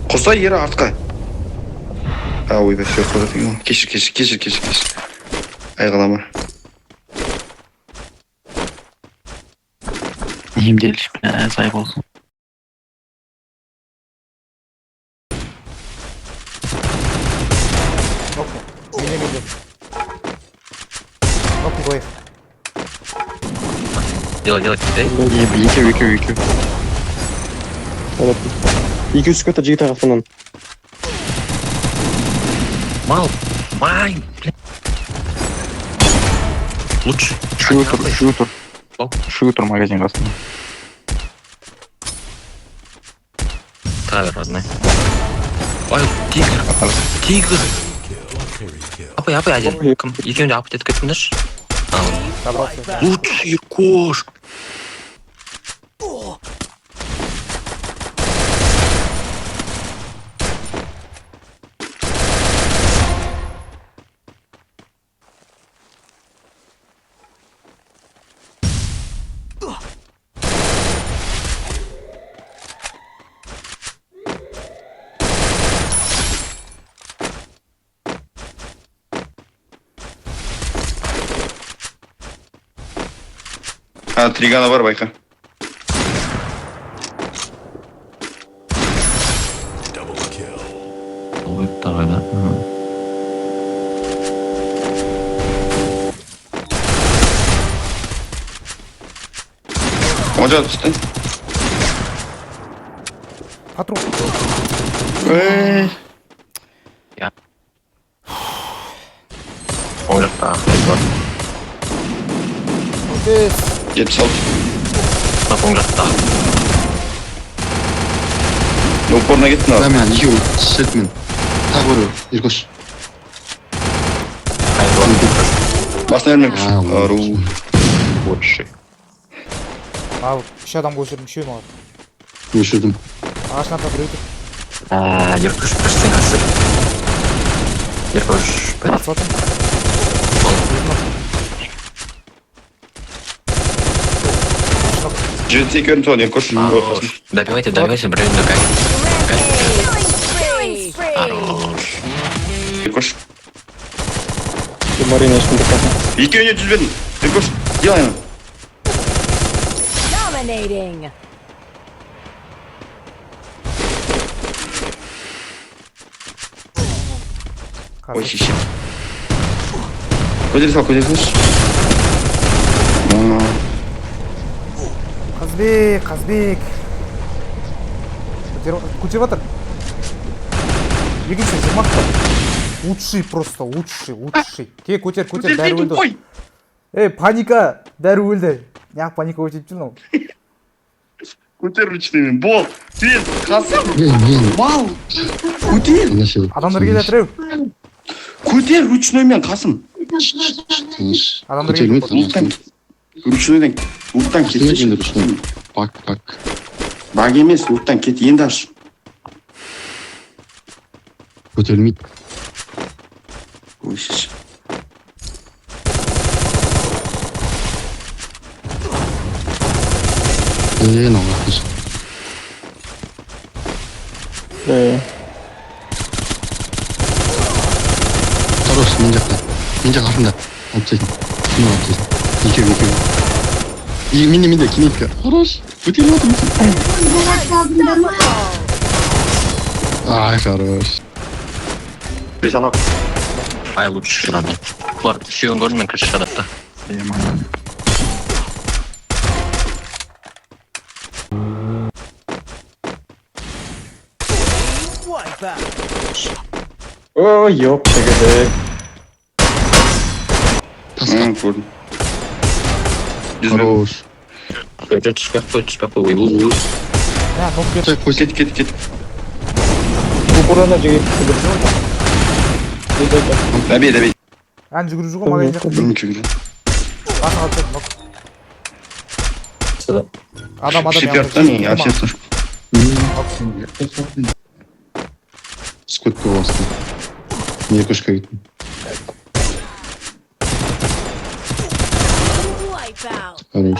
Құса ері артқа. Ойбай, все, қойдың. Кешір. Айғалама. Емделіш, сай болсын. Мені. Окей, гой. Делай. Екі. Екі үсік өтті жеге тарafынан. Майн, блин. Лучше. Шутер магазин қасында. Тавер родной. Ой, тигр. Апай, один. Екеуінде апы тетіп кеттіңдерші. Забрался. Лучший кошка. Тригана бар, байқа. Тағайда. Оңжа түсті. Патрон. Оңжақта. Здесь. 76. Оңжақта. Упорно кеттің ал. Мен екеу сетмен. Тағы көрі, еркош. Басына ермен күш. Ару. Лучший. Ал, үш адамға өшірдім, үшеуін алады. Өшірдім. Ағашын арта біреу тұр. Еркош бірсен қасыр. Еркош бір. Атып атым. Жеті көрін соң, еркош. Добивайте, біреуін докай. Хорош. Еркош. Марина ешкімді қатын. Екеуіне жүз бердің. Еркош, делайын. Dominating. Ой, шеше. Көтере салшы. Қазбек. Көтеріп атыр. Екінші, жырмақта. Лучший просто, лучший. Ке, көтер, бәрі өлді. Паника, бәрі өлді. Неғып паника өтеп жүр нау? Көтер ручныймен. Бол, сен, қасым. Мен. Мал. Көтер. Адамдар келе әтіреу. Көтер ручноймен, қасым. Тыныш. Адамдар Көтермей келе. тыныш. Ручнойдан, уттан кетші. Бак. Баг емес, уттан кет, енді аш. Көтермейді. Ой, шеше. Нағақыш. Хорош, мен жақта. Мен жақ артында. Алып тастайсың. Кім алып тастайсың? Екеу. Менде, кенетке. Хорош. Көтеріп отырмын. Ай, хорош. Призанок. Ай, лучший родной. Бұлар үшеуін көрдім, мен кірші шадатта. Ой, ёптагадек. Көрдім. Хорош. Түспек қой, ұйыл. Кет. Кукурана жеге. Дәбей. Ән жүгіріп жүр ғой, магазин жақты. Бүрін жүгірі. Басын алып тұрдым, бақ. Адам. Шепертан, арсеттан. Сколько у вас тут? Мне кошка видно. Wipe out. Хорош.